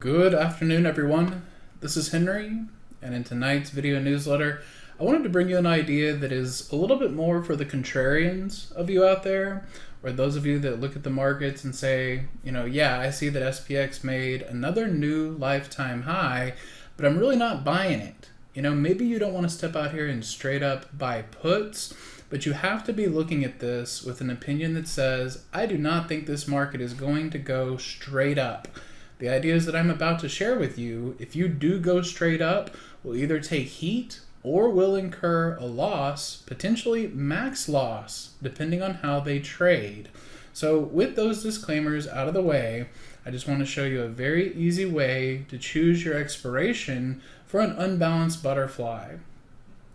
Good afternoon, everyone. This is Henry, and in tonight's video newsletter, I wanted to bring you an idea that is a little bit more for the contrarians of you out there, or those of you that look at the markets and say, yeah, I see that SPX made another new lifetime high, but I'm really not buying it. Maybe you don't want to step out here and straight up buy puts, but you have to be looking at this with an opinion that says, I do not think this market is going to go straight up. The ideas that I'm about to share with you, if you do go straight up, will either take heat or will incur a loss, potentially max loss, depending on how they trade. So with those disclaimers out of the way, I just want to show you a very easy way to choose your expiration for an unbalanced butterfly.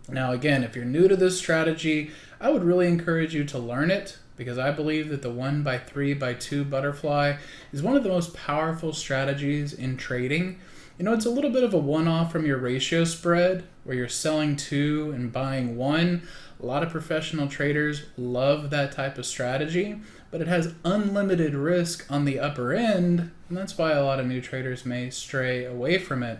Now again, if you're new to this strategy, I would really encourage you to learn it, because I believe that the 1x3x2 butterfly is one of the most powerful strategies in trading. It's a little bit of a one-off from your ratio spread where you're selling 2 and buying 1. A lot of professional traders love that type of strategy, but it has unlimited risk on the upper end, and that's why a lot of new traders may stray away from it.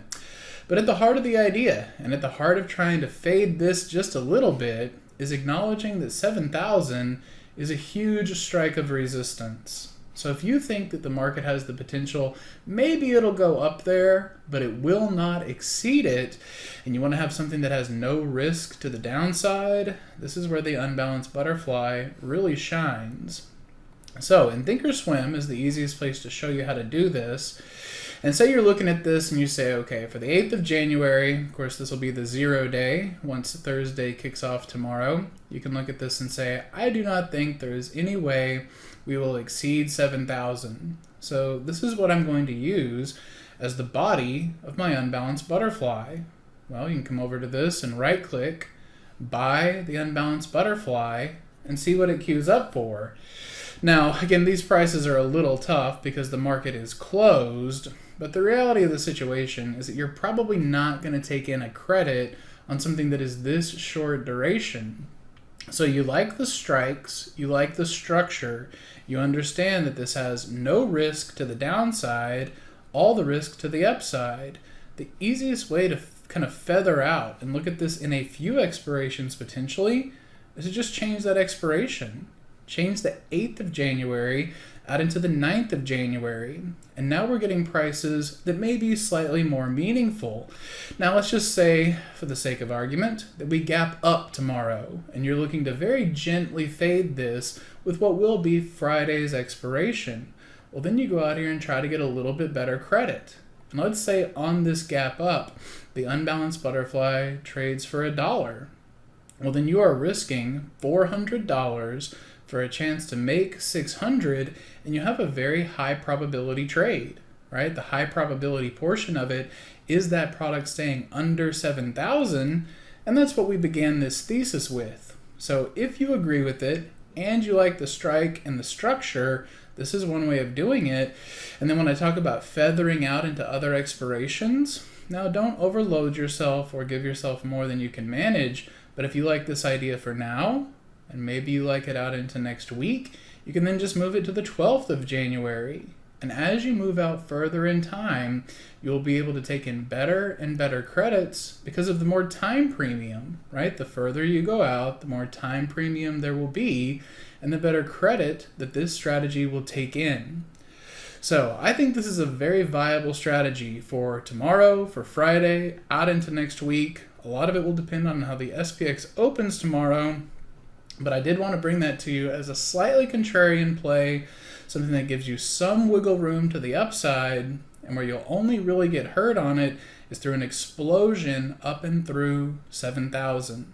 But at the heart of the idea, and at the heart of trying to fade this just a little bit, is acknowledging that 7,000 is a huge strike of resistance. So if you think that the market has the potential, maybe it'll go up there, but it will not exceed it, and you want to have something that has no risk to the downside, this is where the unbalanced butterfly really shines. So in Thinkorswim is the easiest place to show you how to do this. And say you're looking at this and you say, okay, for the 8th of January, of course this will be the 0 day, once Thursday kicks off tomorrow, you can look at this and say, I do not think there is any way we will exceed 7,000. So this is what I'm going to use as the body of my unbalanced butterfly. Well, you can come over to this and right click, buy the unbalanced butterfly, and see what it queues up for. Now, again, these prices are a little tough because the market is closed, but the reality of the situation is that you're probably not going to take in a credit on something that is this short duration. So you like the strikes, you like the structure, you understand that this has no risk to the downside, all the risk to the upside. The easiest way to kind of feather out and look at this in a few expirations potentially is to just change that expiration. Change the 8th of January out into the 9th of January. And now we're getting prices that may be slightly more meaningful. Now let's just say, for the sake of argument, that we gap up tomorrow and you're looking to very gently fade this with what will be Friday's expiration. Well, then you go out here and try to get a little bit better credit. And let's say on this gap up, the unbalanced butterfly trades for $1. Well, then you are risking $400 for a chance to make 600, and you have a very high probability trade, right? The high probability portion of it is that product staying under 7,000, and that's what we began this thesis with. So if you agree with it and you like the strike and the structure, this is one way of doing it. And then when I talk about feathering out into other expirations, now don't overload yourself or give yourself more than you can manage, but if you like this idea for now, and maybe you like it out into next week, you can then just move it to the 12th of January. And as you move out further in time, you'll be able to take in better and better credits because of the more time premium, right? The further you go out, the more time premium there will be, and the better credit that this strategy will take in. So I think this is a very viable strategy for tomorrow, for Friday, out into next week. A lot of it will depend on how the SPX opens tomorrow, but I did want to bring that to you as a slightly contrarian play, something that gives you some wiggle room to the upside, and where you'll only really get hurt on it is through an explosion up and through 7,000.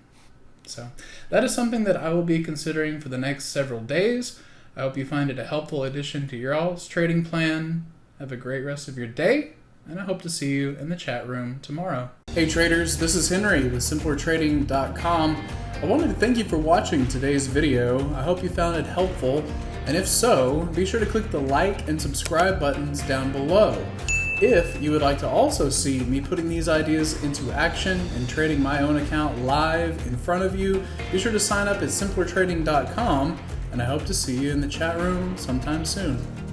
So that is something that I will be considering for the next several days. I hope you find it a helpful addition to your all's trading plan. Have a great rest of your day, and I hope to see you in the chat room tomorrow. Hey traders, this is Henry with simplertrading.com. I wanted to thank you for watching today's video. I hope you found it helpful, and if so, be sure to click the like and subscribe buttons down below. If you would like to also see me putting these ideas into action and trading my own account live in front of you, be sure to sign up at simplertrading.com, and I hope to see you in the chat room sometime soon.